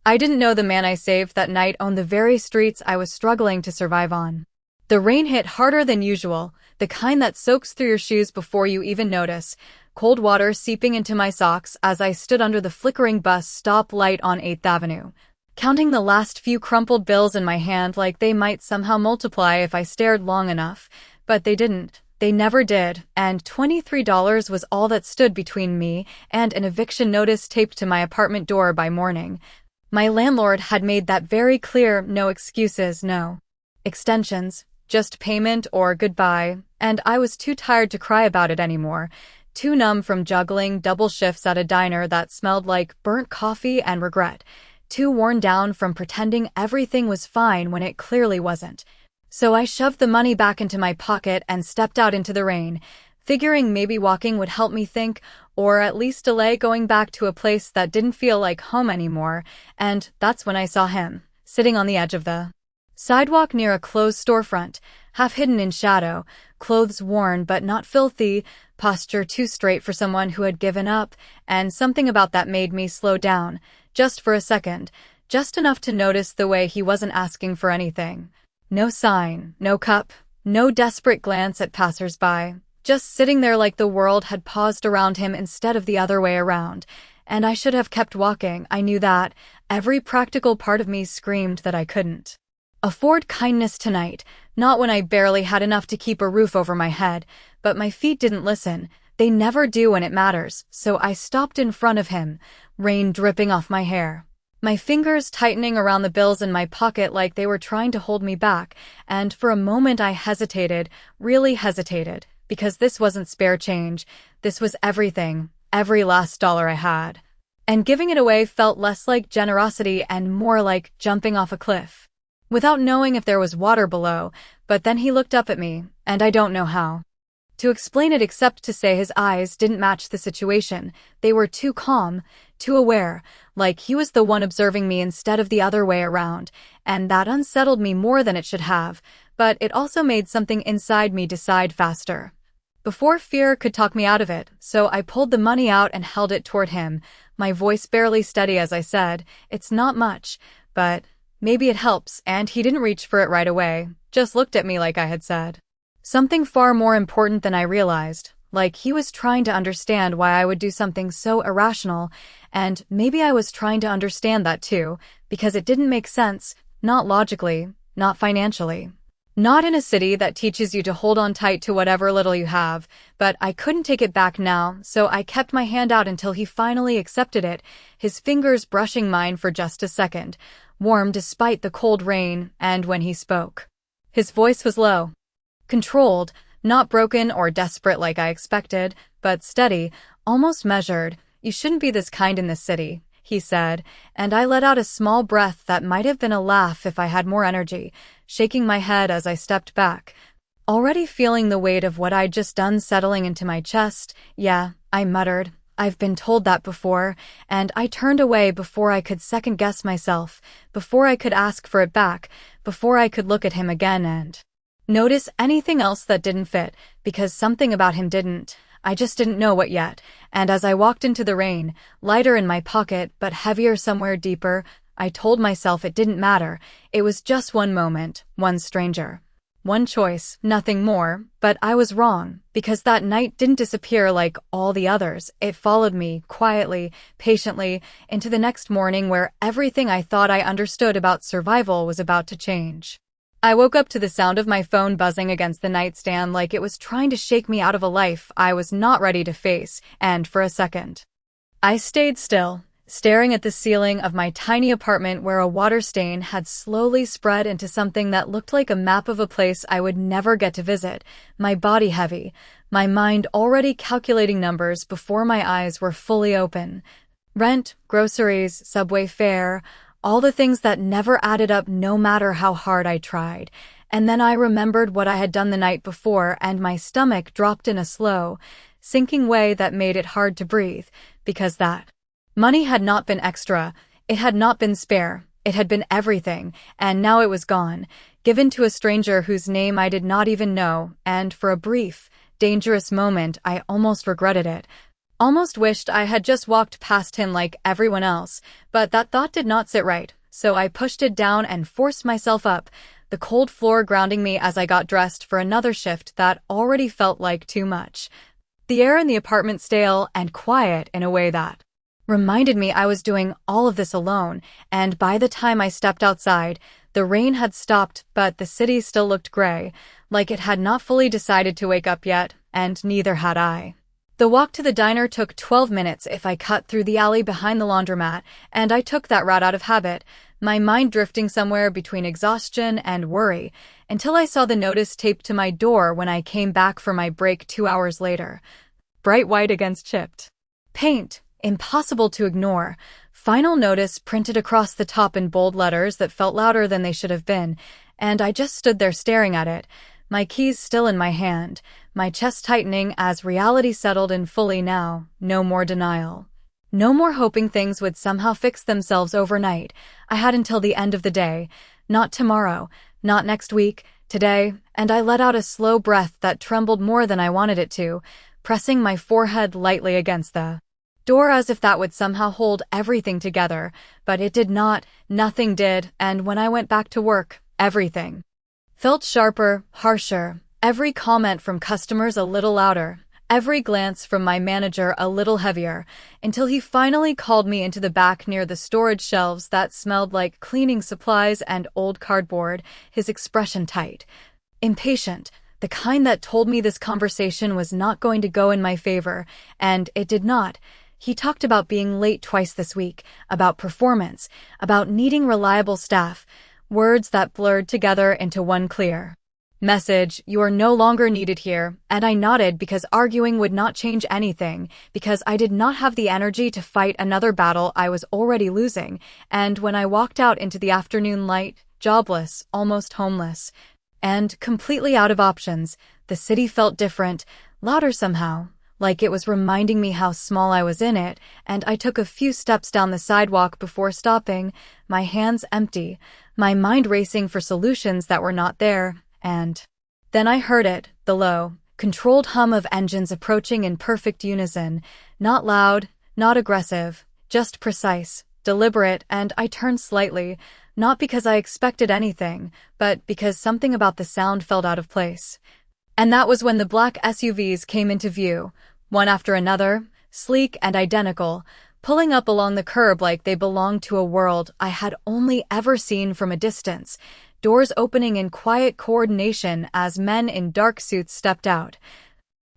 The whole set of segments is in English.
I didn't know the man I saved that night owned the very streets I was struggling to survive on. The rain hit harder than usual, the kind that soaks through your shoes before you even notice, cold water seeping into my socks as I stood under the flickering bus stop light on 8th Avenue, counting the last few crumpled bills in my hand like they might somehow multiply if I stared long enough, but they didn't. They never did, and $23 was all that stood between me and an eviction notice taped to my apartment door by morning. My landlord had made that very clear, no excuses, no extensions, just payment or goodbye, and I was too tired to cry about it anymore, too numb from juggling double shifts at a diner that smelled like burnt coffee and regret, too worn down from pretending everything was fine when it clearly wasn't. So I shoved the money back into my pocket and stepped out into the rain, figuring maybe walking would help me think, or at least delay going back to a place that didn't feel like home anymore, and that's when I saw him, sitting on the edge of the sidewalk near a closed storefront, half hidden in shadow, clothes worn but not filthy, posture too straight for someone who had given up, and something about that made me slow down, just for a second, just enough to notice the way he wasn't asking for anything. No sign, no cup, no desperate glance at passers-by, just sitting there like the world had paused around him instead of the other way around. And I should have kept walking, I knew that. Every practical part of me screamed that I couldn't afford kindness tonight, not when I barely had enough to keep a roof over my head, but my feet didn't listen. They never do when it matters, so I stopped in front of him, rain dripping off my hair, my fingers tightening around the bills in my pocket like they were trying to hold me back, and for a moment I hesitated, really hesitated, because this wasn't spare change, this was everything, every last dollar I had. And giving it away felt less like generosity and more like jumping off a cliff, without knowing if there was water below, but then he looked up at me, and I don't know how to explain it except to say his eyes didn't match the situation. They were too calm, too aware, like he was the one observing me instead of the other way around, and that unsettled me more than it should have, but it also made something inside me decide faster, before fear could talk me out of it, so I pulled the money out and held it toward him, my voice barely steady as I said, "It's not much, but maybe it helps," and he didn't reach for it right away, just looked at me like I had said something far more important than I realized, like he was trying to understand why I would do something so irrational, and maybe I was trying to understand that too, because it didn't make sense, not logically, not financially. Not in a city that teaches you to hold on tight to whatever little you have, but I couldn't take it back now, so I kept my hand out until he finally accepted it, his fingers brushing mine for just a second, warm despite the cold rain, and when he spoke, his voice was low, controlled, not broken or desperate like I expected, but steady, almost measured. "You shouldn't be this kind in this city," he said, and I let out a small breath that might have been a laugh if I had more energy, shaking my head as I stepped back, already feeling the weight of what I'd just done settling into my chest. "Yeah," I muttered, "I've been told that before," and I turned away before I could second-guess myself, before I could ask for it back, before I could look at him again and notice anything else that didn't fit, because something about him didn't. I just didn't know what yet, and as I walked into the rain, lighter in my pocket but heavier somewhere deeper, I told myself it didn't matter. It was just one moment, one stranger, one choice, nothing more, but I was wrong, because that night didn't disappear like all the others. It followed me, quietly, patiently, into the next morning where everything I thought I understood about survival was about to change. I woke up to the sound of my phone buzzing against the nightstand like it was trying to shake me out of a life I was not ready to face, and for a second, I stayed still, staring at the ceiling of my tiny apartment where a water stain had slowly spread into something that looked like a map of a place I would never get to visit, my body heavy, my mind already calculating numbers before my eyes were fully open. Rent, groceries, subway fare, all the things that never added up no matter how hard I tried. And then I remembered what I had done the night before, and my stomach dropped in a slow, sinking way that made it hard to breathe, because that money had not been extra, it had not been spare, it had been everything, and now it was gone, given to a stranger whose name I did not even know, and for a brief, dangerous moment I almost regretted it. Almost wished I had just walked past him like everyone else, but that thought did not sit right, so I pushed it down and forced myself up, the cold floor grounding me as I got dressed for another shift that already felt like too much. The air in the apartment stale and quiet in a way that reminded me I was doing all of this alone, and by the time I stepped outside, the rain had stopped, but the city still looked gray, like it had not fully decided to wake up yet, and neither had I. The walk to the diner took 12 minutes if I cut through the alley behind the laundromat, and I took that route out of habit, my mind drifting somewhere between exhaustion and worry, until I saw the notice taped to my door when I came back for my break 2 hours later. Bright white against chipped paint, impossible to ignore. Final notice printed across the top in bold letters that felt louder than they should have been, and I just stood there staring at it, my keys still in my hand, my chest tightening as reality settled in fully now. No more denial. No more hoping things would somehow fix themselves overnight. I had until the end of the day. Not tomorrow, not next week, today, and I let out a slow breath that trembled more than I wanted it to, pressing my forehead lightly against the door as if that would somehow hold everything together, but it did not, nothing did, and when I went back to work, everything felt sharper, harsher, every comment from customers a little louder, every glance from my manager a little heavier, until he finally called me into the back near the storage shelves that smelled like cleaning supplies and old cardboard, his expression tight, impatient, the kind that told me this conversation was not going to go in my favor, and it did not. He talked about being late twice this week, about performance, about needing reliable staff, words that blurred together into one clear message: you are no longer needed here, and I nodded because arguing would not change anything, because I did not have the energy to fight another battle I was already losing, and when I walked out into the afternoon light, jobless, almost homeless, and completely out of options, the city felt different, louder somehow, like it was reminding me how small I was in it, and I took a few steps down the sidewalk before stopping, my hands empty, my mind racing for solutions that were not there, and then I heard it, the low, controlled hum of engines approaching in perfect unison, not loud, not aggressive, just precise, deliberate, and I turned slightly, not because I expected anything, but because something about the sound felt out of place. And that was when the black SUVs came into view, one after another, sleek and identical, pulling up along the curb like they belonged to a world I had only ever seen from a distance, doors opening in quiet coordination as men in dark suits stepped out.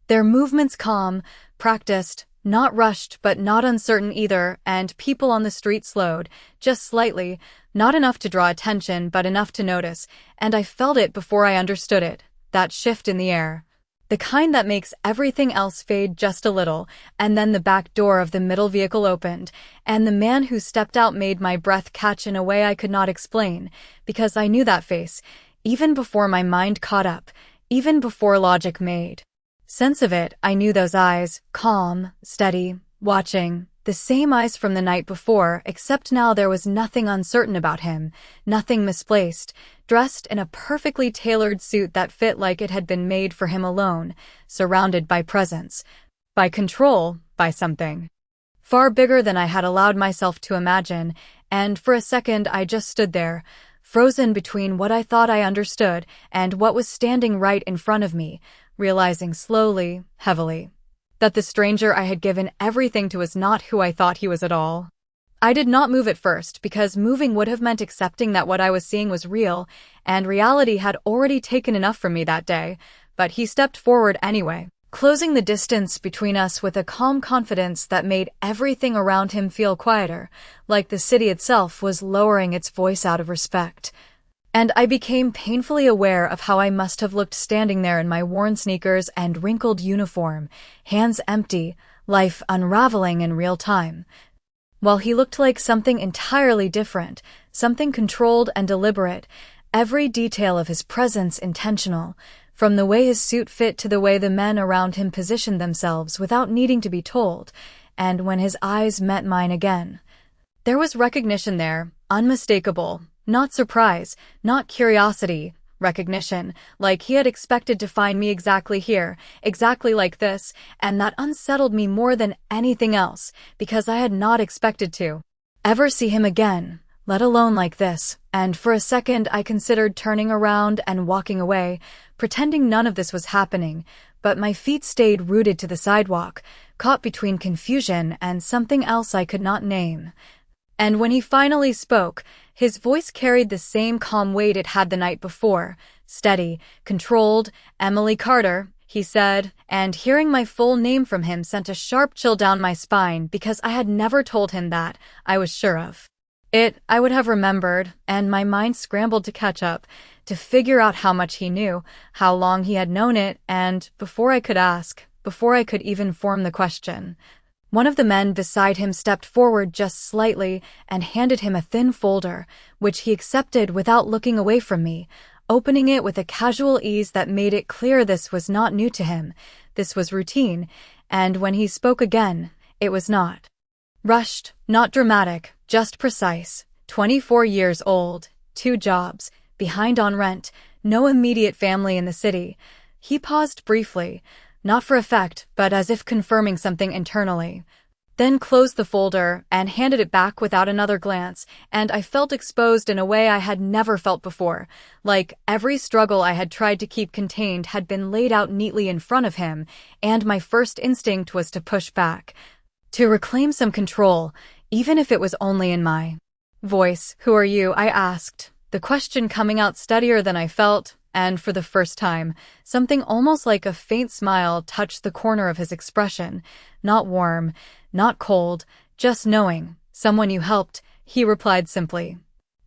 Their movements calm, practiced, not rushed but not uncertain either, and people on the street slowed, just slightly, not enough to draw attention but enough to notice, and I felt it before I understood it, that shift in the air. The kind that makes everything else fade just a little, and then the back door of the middle vehicle opened, and the man who stepped out made my breath catch in a way I could not explain, because I knew that face, even before my mind caught up, even before logic made sense of it. I knew those eyes, calm, steady, watching, the same eyes from the night before, except now there was nothing uncertain about him, nothing misplaced, dressed in a perfectly tailored suit that fit like it had been made for him alone, surrounded by presence, by control, by something far bigger than I had allowed myself to imagine, and for a second I just stood there, frozen between what I thought I understood and what was standing right in front of me, realizing slowly, heavily, that the stranger I had given everything to was not who I thought he was at all. I did not move at first, because moving would have meant accepting that what I was seeing was real, and reality had already taken enough from me that day, but he stepped forward anyway, closing the distance between us with a calm confidence that made everything around him feel quieter, like the city itself was lowering its voice out of respect. And I became painfully aware of how I must have looked standing there in my worn sneakers and wrinkled uniform, hands empty, life unraveling in real time, while he looked like something entirely different, something controlled and deliberate, every detail of his presence intentional, from the way his suit fit to the way the men around him positioned themselves without needing to be told, and when his eyes met mine again, there was recognition there, unmistakable, not surprise, not curiosity, recognition, like he had expected to find me exactly here, exactly like this, and that unsettled me more than anything else, because I had not expected to ever see him again, let alone like this, and for a second I considered turning around and walking away, pretending none of this was happening, but my feet stayed rooted to the sidewalk, caught between confusion and something else I could not name. And when he finally spoke, his voice carried the same calm weight it had the night before. Steady, controlled, "Emily Carter," he said, and hearing my full name from him sent a sharp chill down my spine because I had never told him that, I was sure of. I would have remembered, and my mind scrambled to catch up, to figure out how much he knew, how long he had known it, and before I could ask, before I could even form the question, one of the men beside him stepped forward just slightly and handed him a thin folder, which he accepted without looking away from me, opening it with a casual ease that made it clear this was not new to him, this was routine, and when he spoke again, it was not rushed, not dramatic, just precise. 24 years old, 2 jobs, behind on rent, no immediate family in the city. He paused briefly, not for effect, but as if confirming something internally. Then closed the folder and handed it back without another glance, and I felt exposed in a way I had never felt before, like every struggle I had tried to keep contained had been laid out neatly in front of him, and my first instinct was to push back, to reclaim some control, even if it was only in my voice. "Who are you?" I asked, the question coming out steadier than I felt, and for the first time, something almost like a faint smile touched the corner of his expression. Not warm, not cold, just knowing, "Someone you helped," he replied simply.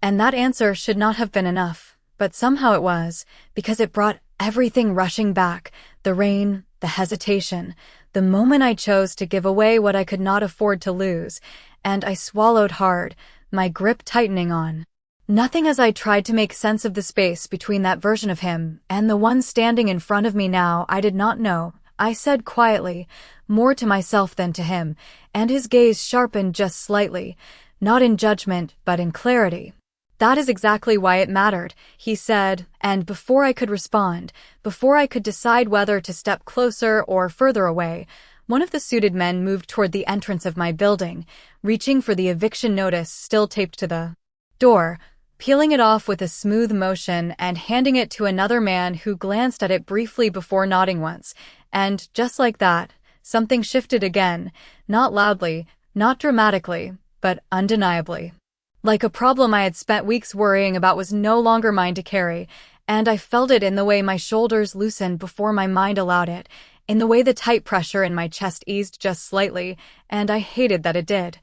And that answer should not have been enough, but somehow it was, because it brought everything rushing back, the rain, the hesitation, the moment I chose to give away what I could not afford to lose, and I swallowed hard, my grip tightening on nothing as I tried to make sense of the space between that version of him and the one standing in front of me now. "I did not know," I said quietly, more to myself than to him, and his gaze sharpened just slightly, not in judgment but in clarity. "That is exactly why it mattered," he said, and before I could respond, before I could decide whether to step closer or further away, one of the suited men moved toward the entrance of my building, reaching for the eviction notice still taped to the door, peeling it off with a smooth motion and handing it to another man who glanced at it briefly before nodding once, and just like that, something shifted again, not loudly, not dramatically, but undeniably. Like a problem I had spent weeks worrying about was no longer mine to carry, and I felt it in the way my shoulders loosened before my mind allowed it, in the way the tight pressure in my chest eased just slightly, and I hated that it did.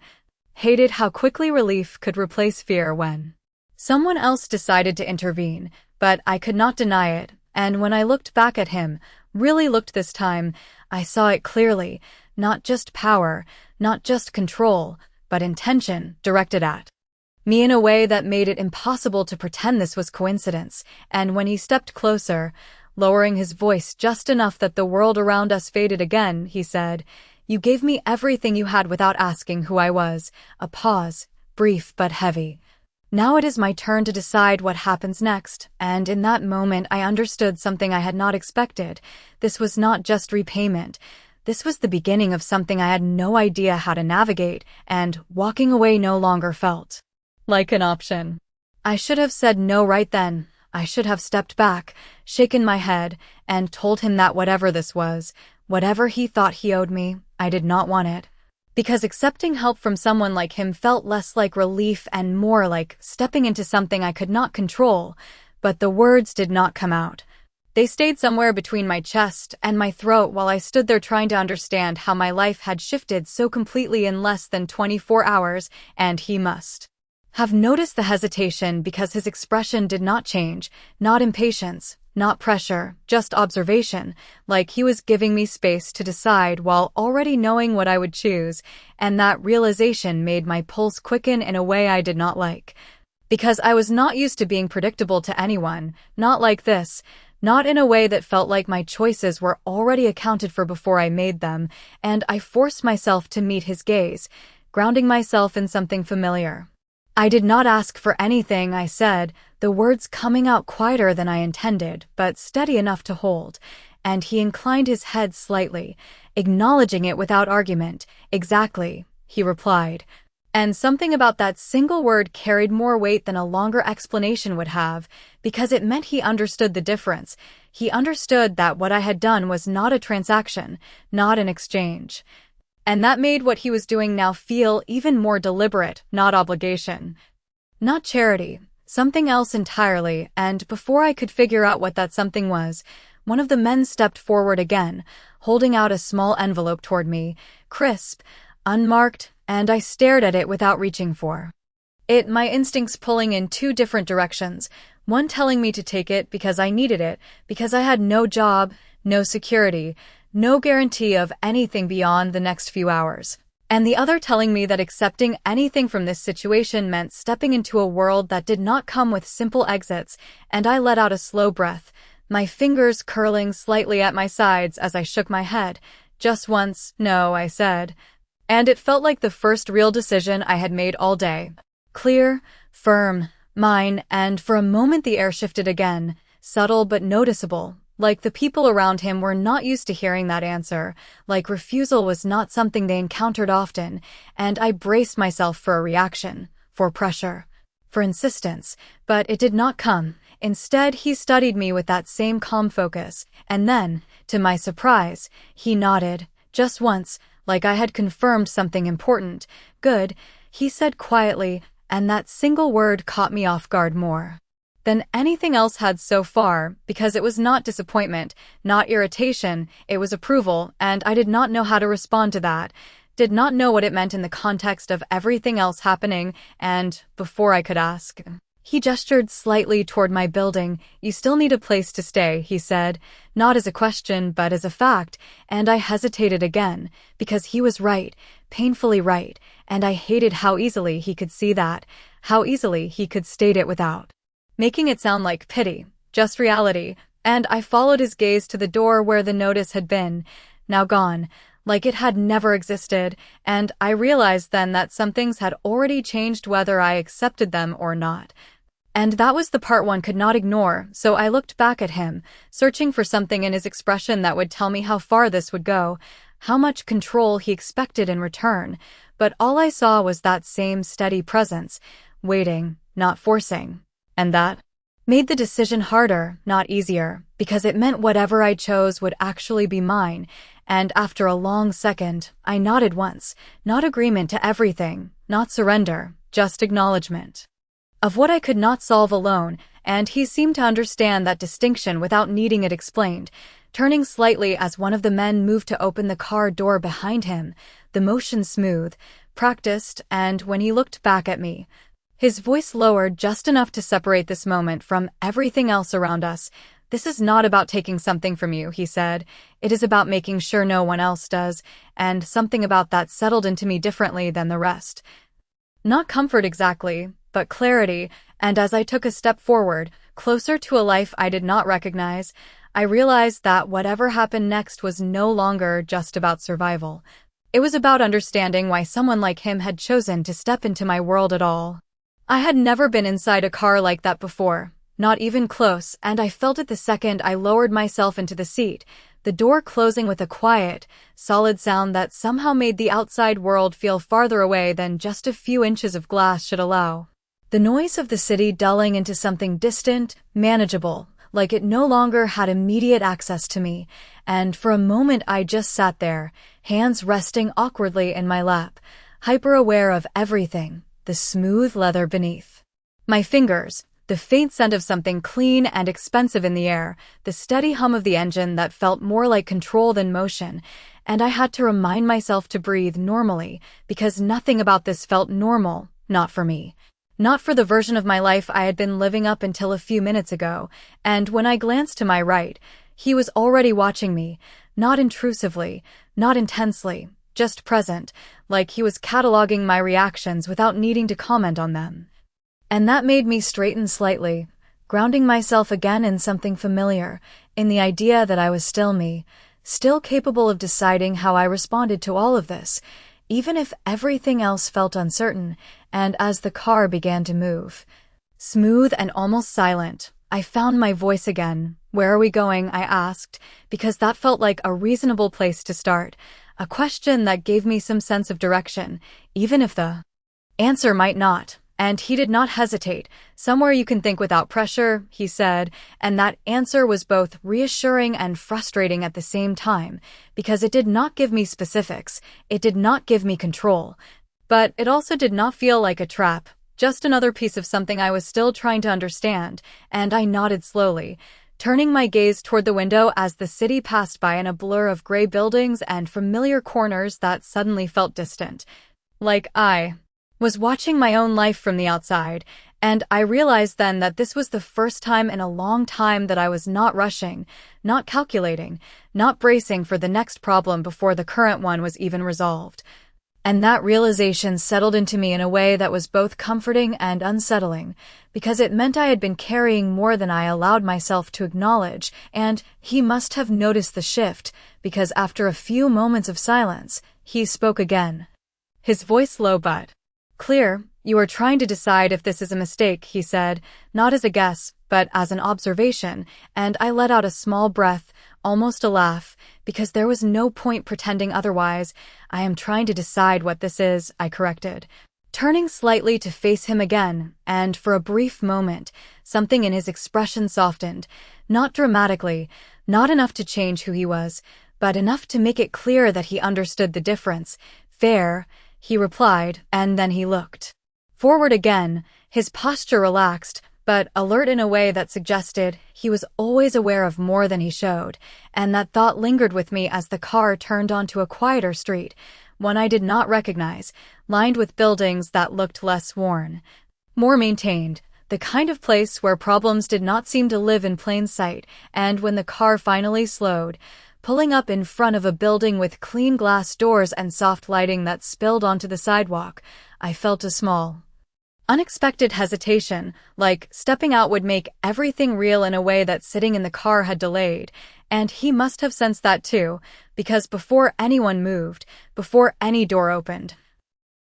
Hated how quickly relief could replace fear when someone else decided to intervene, but I could not deny it, and when I looked back at him, really looked this time, I saw it clearly, not just power, not just control, but intention directed at me in a way that made it impossible to pretend this was coincidence, and when he stepped closer, lowering his voice just enough that the world around us faded again, he said, "You gave me everything you had without asking who I was." A pause, brief but heavy. Now it is my turn to decide what happens next, and in that moment I understood something I had not expected. This was not just repayment. This was the beginning of something I had no idea how to navigate, and walking away no longer felt like an option. I should have said no right then. I should have stepped back, shaken my head, and told him that whatever this was, whatever he thought he owed me, I did not want it. Because accepting help from someone like him felt less like relief and more like stepping into something I could not control, but the words did not come out. They stayed somewhere between my chest and my throat while I stood there trying to understand how my life had shifted so completely in less than 24 hours, and he must have noticed the hesitation because his expression did not change, not impatience, not pressure, just observation, like he was giving me space to decide while already knowing what I would choose, and that realization made my pulse quicken in a way I did not like. Because I was not used to being predictable to anyone, not like this, not in a way that felt like my choices were already accounted for before I made them, and I forced myself to meet his gaze, grounding myself in something familiar. "I did not ask for anything," I said, the words coming out quieter than I intended, but steady enough to hold, and he inclined his head slightly, acknowledging it without argument. "Exactly," he replied. And something about that single word carried more weight than a longer explanation would have, because it meant he understood the difference. He understood that what I had done was not a transaction, not an exchange. And that made what he was doing now feel even more deliberate, not obligation, not charity, something else entirely. And before I could figure out what that something was, one of the men stepped forward again, holding out a small envelope toward me, crisp, unmarked, and I stared at it without reaching for it, my instincts pulling in two different directions, one telling me to take it because I needed it, because I had no job, no security, no guarantee of anything beyond the next few hours, and the other telling me that accepting anything from this situation meant stepping into a world that did not come with simple exits. And I let out a slow breath, my fingers curling slightly at my sides as I shook my head. "Just once, no," I said. And it felt like the first real decision I had made all day. Clear, firm, mine, and for a moment the air shifted again, subtle but noticeable, like the people around him were not used to hearing that answer, like refusal was not something they encountered often, and I braced myself for a reaction, for pressure, for insistence, but it did not come. Instead, he studied me with that same calm focus, and then, to my surprise, he nodded, just once, like I had confirmed something important. "Good," he said quietly, and that single word caught me off guard more than anything else had so far, because it was not disappointment, not irritation, it was approval, and I did not know how to respond to that, did not know what it meant in the context of everything else happening, and, before I could ask, he gestured slightly toward my building. "You still need a place to stay," he said, not as a question but as a fact, and I hesitated again, because he was right, painfully right, and I hated how easily he could see that, how easily he could state it without making it sound like pity, just reality, and I followed his gaze to the door where the notice had been, now gone, like it had never existed, and I realized then that some things had already changed whether I accepted them or not. And that was the part one could not ignore, so I looked back at him, searching for something in his expression that would tell me how far this would go, how much control he expected in return, but all I saw was that same steady presence, waiting, not forcing. And that made the decision harder, not easier, because it meant whatever I chose would actually be mine, and after a long second, I nodded once, not agreement to everything, not surrender, just acknowledgement of what I could not solve alone, and he seemed to understand that distinction without needing it explained, turning slightly as one of the men moved to open the car door behind him, the motion smooth, practiced, and when he looked back at me, his voice lowered just enough to separate this moment from everything else around us. "This is not about taking something from you," he said. "It is about making sure no one else does," and something about that settled into me differently than the rest. Not comfort exactly, but clarity, and as I took a step forward, closer to a life I did not recognize, I realized that whatever happened next was no longer just about survival. It was about understanding why someone like him had chosen to step into my world at all. I had never been inside a car like that before, not even close, and I felt it the second I lowered myself into the seat, the door closing with a quiet, solid sound that somehow made the outside world feel farther away than just a few inches of glass should allow. The noise of the city dulling into something distant, manageable, like it no longer had immediate access to me, and for a moment I just sat there, hands resting awkwardly in my lap, hyper-aware of everything, the smooth leather beneath my fingers, the faint scent of something clean and expensive in the air, the steady hum of the engine that felt more like control than motion, and I had to remind myself to breathe normally, because nothing about this felt normal, not for me. Not for the version of my life I had been living up until a few minutes ago, and when I glanced to my right, he was already watching me, not intrusively, not intensely, just present, like he was cataloging my reactions without needing to comment on them. And that made me straighten slightly, grounding myself again in something familiar, in the idea that I was still me, still capable of deciding how I responded to all of this, even if everything else felt uncertain. And as the car began to move, Smooth and almost silent. I found my voice again. "Where are we going?" I asked, because that felt like a reasonable place to start. A question that gave me some sense of direction, even if the answer might not. And he did not hesitate. "Somewhere you can think without pressure," he said, and that answer was both reassuring and frustrating at the same time, because it did not give me specifics, it did not give me control, but it also did not feel like a trap, just another piece of something I was still trying to understand, and I nodded slowly, turning my gaze toward the window as the city passed by in a blur of gray buildings and familiar corners that suddenly felt distant. Like I was watching my own life from the outside, and I realized then that this was the first time in a long time that I was not rushing, not calculating, not bracing for the next problem before the current one was even resolved. And that realization settled into me in a way that was both comforting and unsettling, because it meant I had been carrying more than I allowed myself to acknowledge, and he must have noticed the shift, because after a few moments of silence, he spoke again. His voice low but clear. "You are trying to decide if this is a mistake," he said, not as a guess, but as an observation, and I let out a small breath, almost a laugh, because there was no point pretending otherwise. "I am trying to decide what this is," I corrected, turning slightly to face him again, and for a brief moment, something in his expression softened, not dramatically, not enough to change who he was, but enough to make it clear that he understood the difference. "Fair," he replied, and then he looked forward again, his posture relaxed, but alert in a way that suggested he was always aware of more than he showed, and that thought lingered with me as the car turned onto a quieter street, one I did not recognize, lined with buildings that looked less worn, more maintained, the kind of place where problems did not seem to live in plain sight. And when the car finally slowed, pulling up in front of a building with clean glass doors and soft lighting that spilled onto the sidewalk, I felt a small, unexpected hesitation, like stepping out would make everything real in a way that sitting in the car had delayed, and he must have sensed that too, because before anyone moved, before any door opened,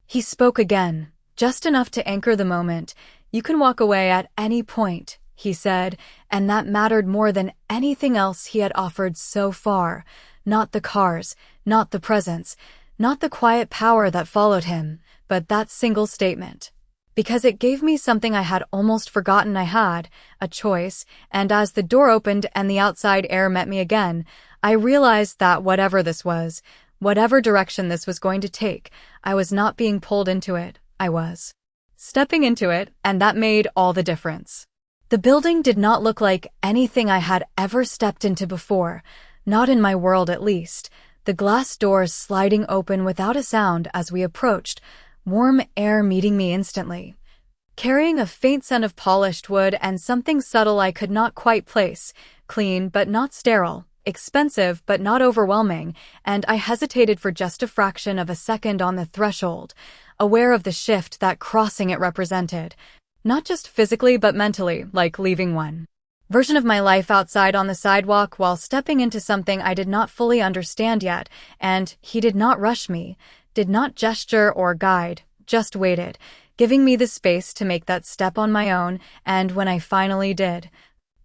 he spoke again, just enough to anchor the moment. "You can walk away at any point," he said, and that mattered more than anything else he had offered so far. Not the cars, not the presence, not the quiet power that followed him, but that single statement. Because it gave me something I had almost forgotten I had, a choice, and as the door opened and the outside air met me again, I realized that whatever this was, whatever direction this was going to take, I was not being pulled into it, I was stepping into it, and that made all the difference. The building did not look like anything I had ever stepped into before, not in my world at least, the glass doors sliding open without a sound as we approached, warm air meeting me instantly, carrying a faint scent of polished wood and something subtle I could not quite place, clean but not sterile, expensive but not overwhelming, and I hesitated for just a fraction of a second on the threshold, aware of the shift that crossing it represented, not just physically but mentally, like leaving one version of my life outside on the sidewalk while stepping into something I did not fully understand yet, and he did not rush me, did not gesture or guide, just waited, giving me the space to make that step on my own, and when I finally did,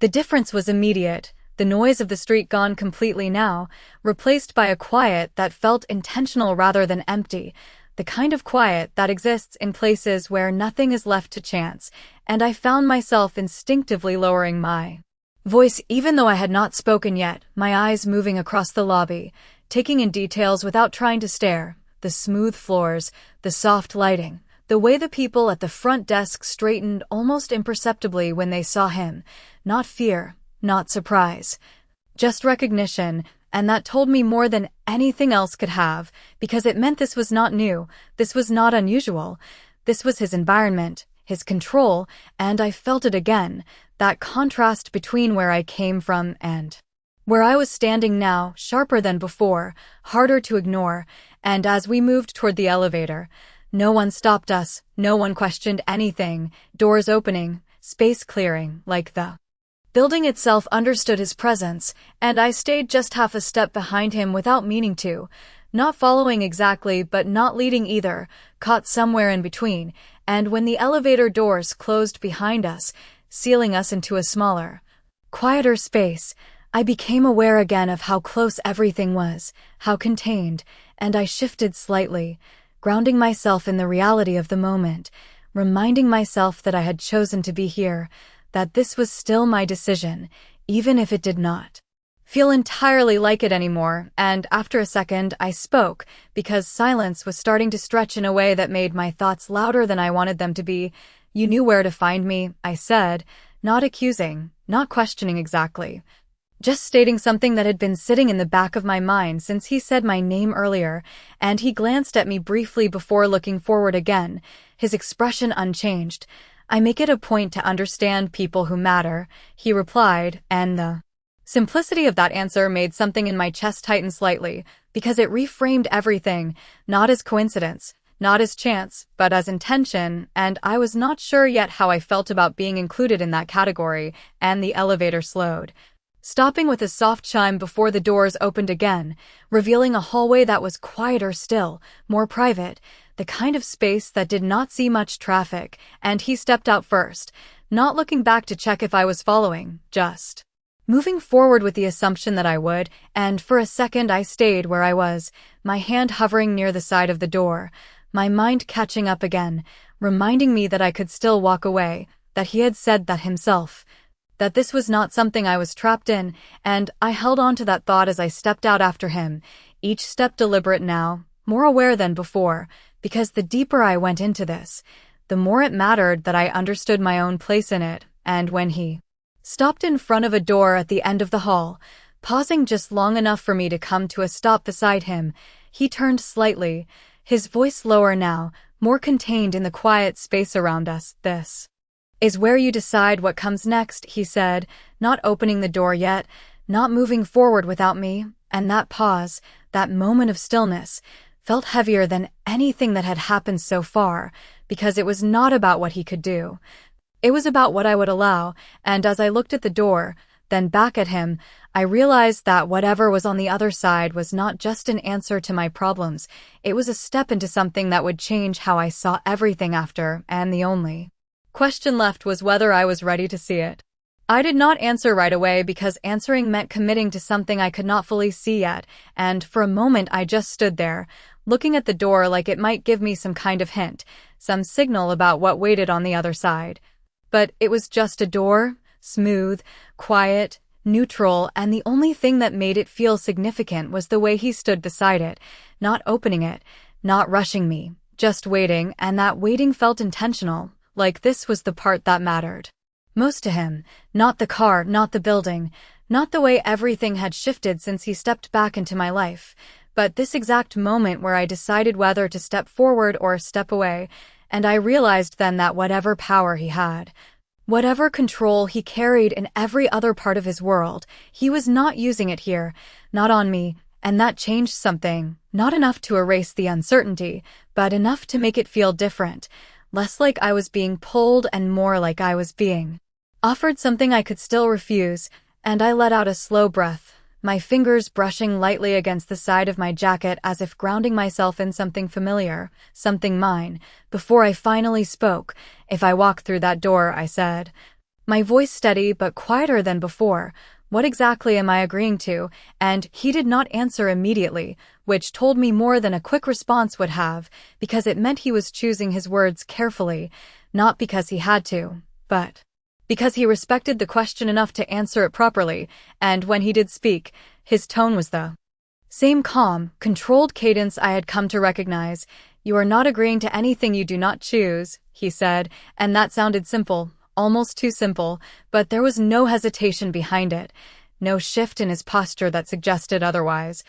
the difference was immediate, the noise of the street gone completely now, replaced by a quiet that felt intentional rather than empty, the kind of quiet that exists in places where nothing is left to chance, and I found myself instinctively lowering my voice even though I had not spoken yet, my eyes moving across the lobby, taking in details without trying to stare, the smooth floors, the soft lighting, the way the people at the front desk straightened almost imperceptibly when they saw him, not fear, not surprise, just recognition, and that told me more than anything else could have, because it meant this was not new, this was not unusual, this was his environment, his control, and I felt it again, that contrast between where I came from and where I was standing now, sharper than before, harder to ignore, and as we moved toward the elevator, no one stopped us, no one questioned anything, doors opening, space clearing, like the building itself understood his presence, and I stayed just half a step behind him without meaning to, not following exactly but not leading either, caught somewhere in between, and when the elevator doors closed behind us, sealing us into a smaller, quieter space, I became aware again of how close everything was, how contained, and I shifted slightly, grounding myself in the reality of the moment, reminding myself that I had chosen to be here, that this was still my decision, even if it did not feel entirely like it anymore, and after a second I spoke, because silence was starting to stretch in a way that made my thoughts louder than I wanted them to be. "You knew where to find me," I said, not accusing, not questioning exactly, just stating something that had been sitting in the back of my mind since he said my name earlier, and he glanced at me briefly before looking forward again, his expression unchanged. "I make it a point to understand people who matter," he replied, and the simplicity of that answer made something in my chest tighten slightly, because it reframed everything, not as coincidence, not as chance, but as intention, and I was not sure yet how I felt about being included in that category, and the elevator slowed, stopping with a soft chime before the doors opened again, revealing a hallway that was quieter still, more private, the kind of space that did not see much traffic, and he stepped out first, not looking back to check if I was following, just moving forward with the assumption that I would, and for a second I stayed where I was, my hand hovering near the side of the door, my mind catching up again, reminding me that I could still walk away, that he had said that himself, that this was not something I was trapped in, and I held on to that thought as I stepped out after him, each step deliberate now, more aware than before, because the deeper I went into this, the more it mattered that I understood my own place in it, and when he stopped in front of a door at the end of the hall, pausing just long enough for me to come to a stop beside him, he turned slightly, his voice lower now, more contained in the quiet space around us. "This is where you decide what comes next," he said, not opening the door yet, not moving forward without me, and that pause, that moment of stillness, felt heavier than anything that had happened so far, because it was not about what he could do. It was about what I would allow, and as I looked at the door, then back at him, I realized that whatever was on the other side was not just an answer to my problems, it was a step into something that would change how I saw everything after, and the only question left was whether I was ready to see it. I did not answer right away because answering meant committing to something I could not fully see yet, and for a moment I just stood there, looking at the door like it might give me some kind of hint, some signal about what waited on the other side. But it was just a door, smooth, quiet, neutral, and the only thing that made it feel significant was the way he stood beside it, not opening it, not rushing me, just waiting, and that waiting felt intentional, like this was the part that mattered most to him, not the car, not the building, not the way everything had shifted since he stepped back into my life, but this exact moment where I decided whether to step forward or step away, and I realized then that whatever power he had, whatever control he carried in every other part of his world, he was not using it here, not on me, and that changed something, not enough to erase the uncertainty, but enough to make it feel different, less like I was being pulled and more like I was being offered something I could still refuse, and I let out a slow breath, my fingers brushing lightly against the side of my jacket as if grounding myself in something familiar, something mine, before I finally spoke. "If I walk through that door," I said, my voice steady but quieter than before, "what exactly am I agreeing to?" And he did not answer immediately, which told me more than a quick response would have, because it meant he was choosing his words carefully, not because he had to, but because he respected the question enough to answer it properly, and when he did speak, his tone was the same calm, controlled cadence I had come to recognize. "You are not agreeing to anything you do not choose," he said, and that sounded simple, almost too simple, but there was no hesitation behind it, no shift in his posture that suggested otherwise,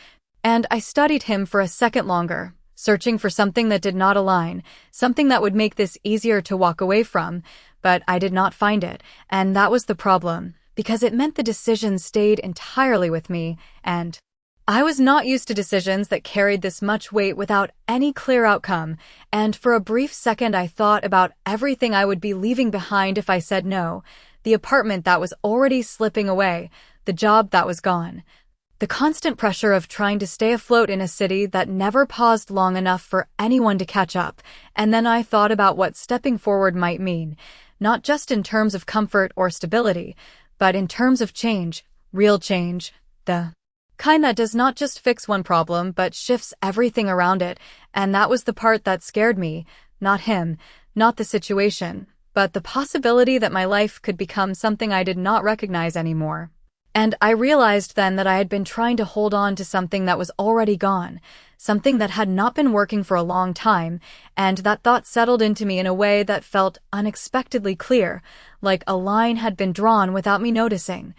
and I studied him for a second longer, searching for something that did not align, something that would make this easier to walk away from, but I did not find it, and that was the problem, because it meant the decision stayed entirely with me, and I was not used to decisions that carried this much weight without any clear outcome, and for a brief second I thought about everything I would be leaving behind if I said no, the apartment that was already slipping away, the job that was gone, The constant pressure of trying to stay afloat in a city that never paused long enough for anyone to catch up, and then I thought about what stepping forward might mean, not just in terms of comfort or stability, but in terms of change, real change, the kind that does not just fix one problem but shifts everything around it, and that was the part that scared me, not him, not the situation, but the possibility that my life could become something I did not recognize anymore. And I realized then that I had been trying to hold on to something that was already gone, something that had not been working for a long time, and that thought settled into me in a way that felt unexpectedly clear, like a line had been drawn without me noticing.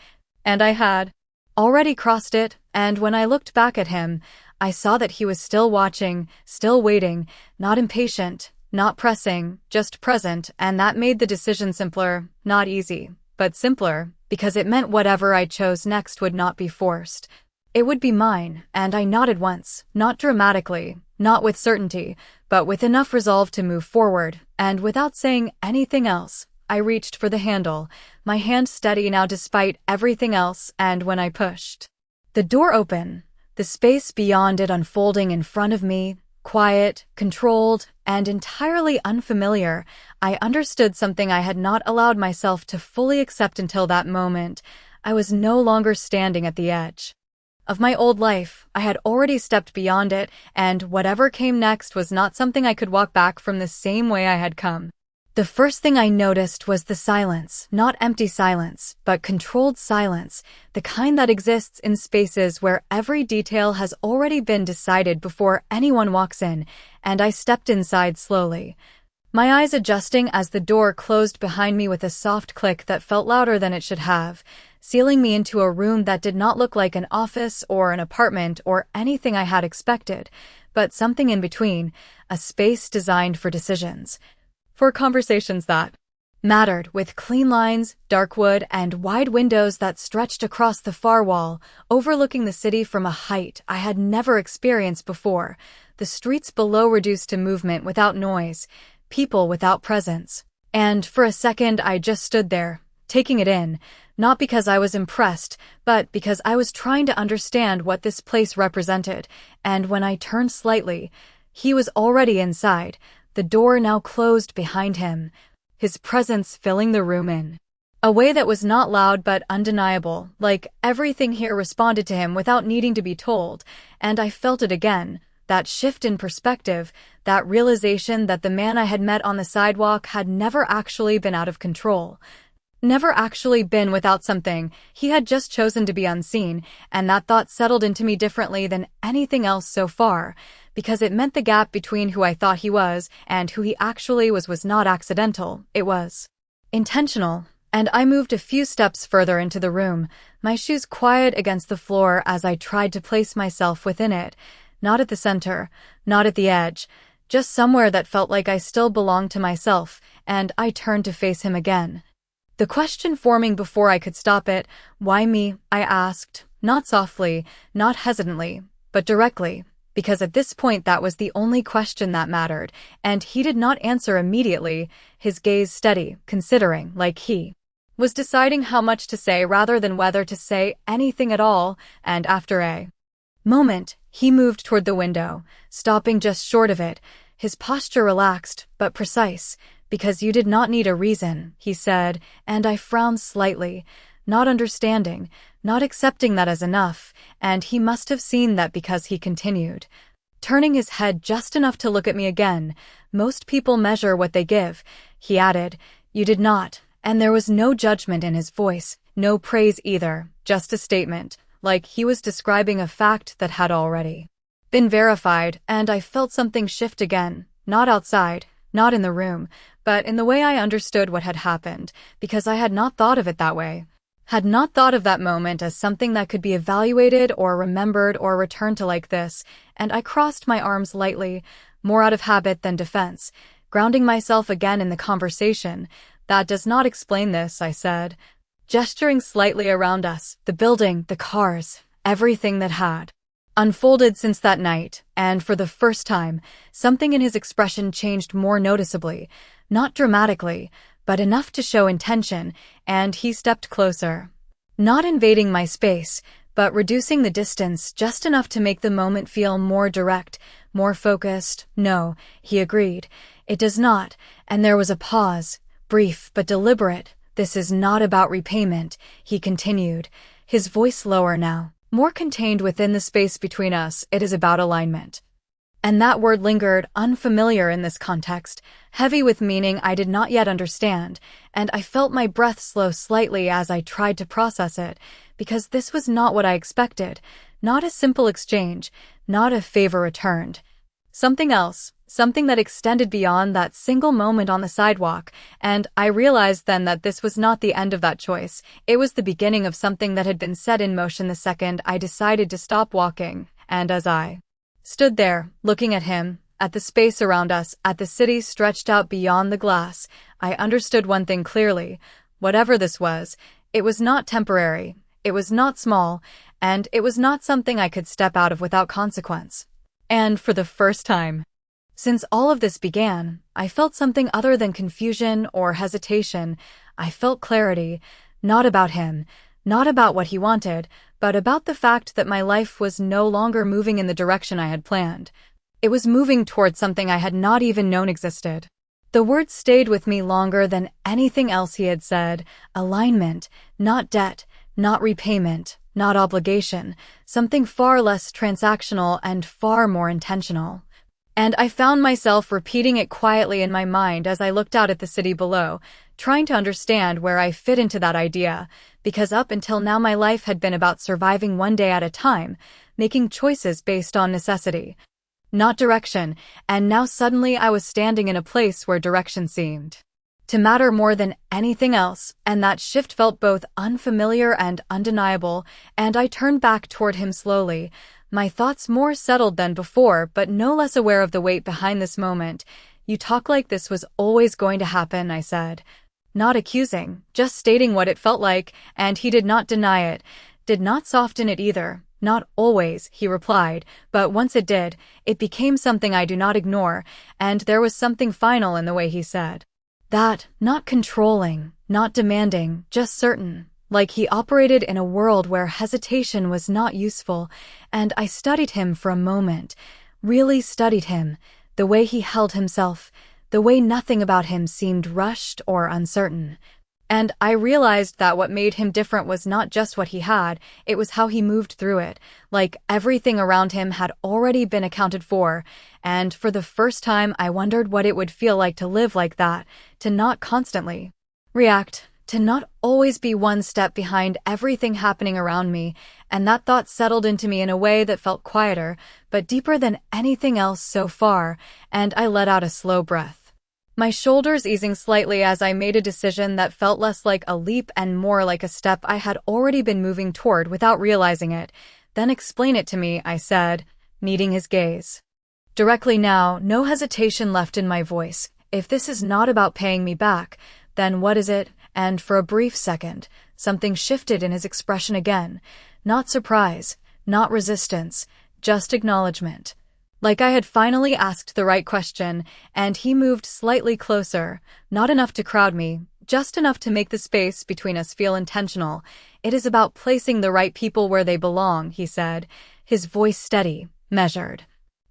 And I had already crossed it, and when I looked back at him, I saw that he was still watching, still waiting, not impatient, not pressing, just present, and that made the decision simpler, not easy, but simpler, because it meant whatever I chose next would not be forced. It would be mine, and I nodded once, not dramatically, not with certainty, but with enough resolve to move forward, and without saying anything else, I reached for the handle, my hand steady now despite everything else, and when I pushed the door open, the space beyond it unfolding in front of me, quiet, controlled, and entirely unfamiliar, I understood something I had not allowed myself to fully accept until that moment. I was no longer standing at the edge of my old life. I had already stepped beyond it, and whatever came next was not something I could walk back from the same way I had come. The first thing I noticed was the silence, not empty silence, but controlled silence, the kind that exists in spaces where every detail has already been decided before anyone walks in, and I stepped inside slowly, my eyes adjusting as the door closed behind me with a soft click that felt louder than it should have, sealing me into a room that did not look like an office or an apartment or anything I had expected, but something in between, a space designed for decisions. For conversations that mattered, with clean lines, dark wood, and wide windows that stretched across the far wall, overlooking the city from a height I had never experienced before, the streets below reduced to movement without noise, people without presence. And for a second I just stood there, taking it in, not because I was impressed, but because I was trying to understand what this place represented, and when I turned slightly, he was already inside, the door now closed behind him, his presence filling the room in a way that was not loud but undeniable, like everything here responded to him without needing to be told, and I felt it again, that shift in perspective, that realization that the man I had met on the sidewalk had never actually been out of control, never actually been without something, he had just chosen to be unseen, and that thought settled into me differently than anything else so far, because it meant the gap between who I thought he was and who he actually was not accidental, it was intentional. And I moved a few steps further into the room, my shoes quiet against the floor as I tried to place myself within it, not at the center, not at the edge, just somewhere that felt like I still belonged to myself, and I turned to face him again. The question forming before I could stop it, why me, I asked, not softly, not hesitantly, but directly, because at this point that was the only question that mattered, and he did not answer immediately, his gaze steady, considering, like he was deciding how much to say rather than whether to say anything at all, and after a moment, he moved toward the window, stopping just short of it, his posture relaxed, but precise. Because you did not need a reason, he said, and I frowned slightly, not understanding, not accepting that as enough, and he must have seen that because he continued, turning his head just enough to look at me again. Most people measure what they give, he added. You did not, and there was no judgment in his voice, no praise either, just a statement, like he was describing a fact that had already been verified, and I felt something shift again, not outside, not in the room, but in the way I understood what had happened, because I had not thought of it that way. Had not thought of that moment as something that could be evaluated or remembered or returned to like this, and I crossed my arms lightly, more out of habit than defense, grounding myself again in the conversation. That does not explain this, I said, gesturing slightly around us, the building, the cars, everything that had unfolded since that night, and for the first time, something in his expression changed more noticeably, not dramatically, but enough to show intention, and he stepped closer. Not invading my space, but reducing the distance just enough to make the moment feel more direct, more focused. No, he agreed. It does not, and there was a pause, brief but deliberate. This is not about repayment, he continued, his voice lower now, more contained within the space between us. It is about alignment. And that word lingered, unfamiliar in this context, heavy with meaning I did not yet understand, and I felt my breath slow slightly as I tried to process it, because this was not what I expected, not a simple exchange, not a favor returned. Something else, something that extended beyond that single moment on the sidewalk, and I realized then that this was not the end of that choice. It was the beginning of something that had been set in motion the second I decided to stop walking, and as I stood there, looking at him, at the space around us, at the city stretched out beyond the glass, I understood one thing clearly. Whatever this was, it was not temporary, it was not small, and it was not something I could step out of without consequence. And for the first time since all of this began, I felt something other than confusion or hesitation. I felt clarity, not about him, not about what he wanted, but about the fact that my life was no longer moving in the direction I had planned. It was moving towards something I had not even known existed. The words stayed with me longer than anything else he had said. Alignment, not debt, not repayment, not obligation, something far less transactional and far more intentional. And I found myself repeating it quietly in my mind as I looked out at the city below, trying to understand where I fit into that idea, because up until now my life had been about surviving one day at a time, making choices based on necessity, not direction, and now suddenly I was standing in a place where direction seemed to matter more than anything else, and that shift felt both unfamiliar and undeniable, and I turned back toward him slowly, my thoughts more settled than before, but no less aware of the weight behind this moment. You talk like this was always going to happen, I said. Not accusing, just stating what it felt like, and he did not deny it, did not soften it either. Not always, he replied, but once it did, it became something I do not ignore, and there was something final in the way he said that, not controlling, not demanding, just certain. Like he operated in a world where hesitation was not useful, and I studied him for a moment, really studied him, the way he held himself, the way nothing about him seemed rushed or uncertain. And I realized that what made him different was not just what he had, it was how he moved through it, like everything around him had already been accounted for, and for the first time I wondered what it would feel like to live like that, to not constantly react, to not always be one step behind everything happening around me, and that thought settled into me in a way that felt quieter, but deeper than anything else so far, and I let out a slow breath, my shoulders easing slightly as I made a decision that felt less like a leap and more like a step I had already been moving toward without realizing it. Then explain it to me, I said, meeting his gaze directly now, no hesitation left in my voice. If this is not about paying me back, then what is it? And for a brief second, something shifted in his expression again. Not surprise, not resistance, just acknowledgement. Like I had finally asked the right question, and he moved slightly closer, not enough to crowd me, just enough to make the space between us feel intentional. It is about placing the right people where they belong, he said, his voice steady, measured.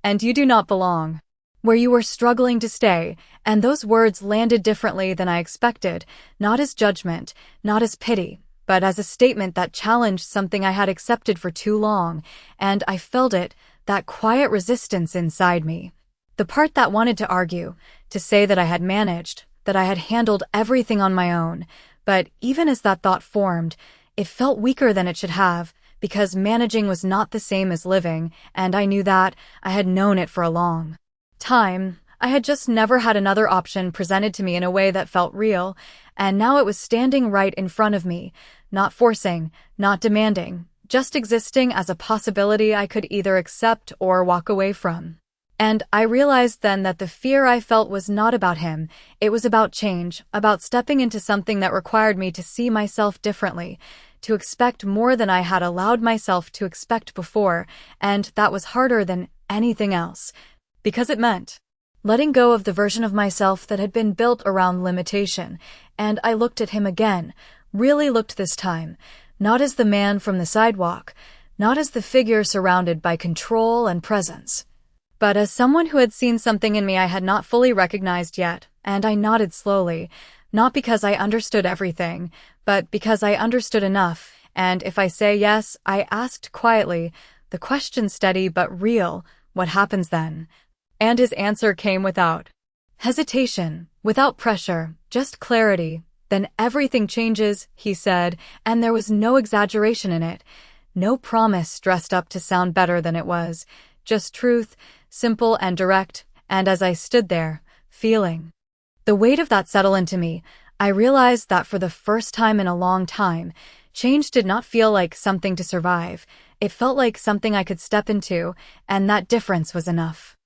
And you do not belong where you were struggling to stay, and those words landed differently than I expected, not as judgment, not as pity, but as a statement that challenged something I had accepted for too long, and I felt it, that quiet resistance inside me. The part that wanted to argue, to say that I had managed, that I had handled everything on my own, but even as that thought formed, it felt weaker than it should have, because managing was not the same as living, and I knew that, I had known it for a long time. I had just never had another option presented to me in a way that felt real, and now it was standing right in front of me, not forcing, not demanding, just existing as a possibility I could either accept or walk away from. And I realized then that the fear I felt was not about him, it was about change, about stepping into something that required me to see myself differently, to expect more than I had allowed myself to expect before, and that was harder than anything else. Because it meant letting go of the version of myself that had been built around limitation, and I looked at him again, really looked this time, not as the man from the sidewalk, not as the figure surrounded by control and presence, but as someone who had seen something in me I had not fully recognized yet, and I nodded slowly, not because I understood everything, but because I understood enough, and if I say yes, I asked quietly, the question steady but real, what happens then? And his answer came without hesitation, without pressure, just clarity. Then everything changes, he said, and there was no exaggeration in it, no promise dressed up to sound better than it was, just truth, simple and direct, and as I stood there, feeling the weight of that settle into me, I realized that for the first time in a long time, change did not feel like something to survive. It felt like something I could step into, and that difference was enough.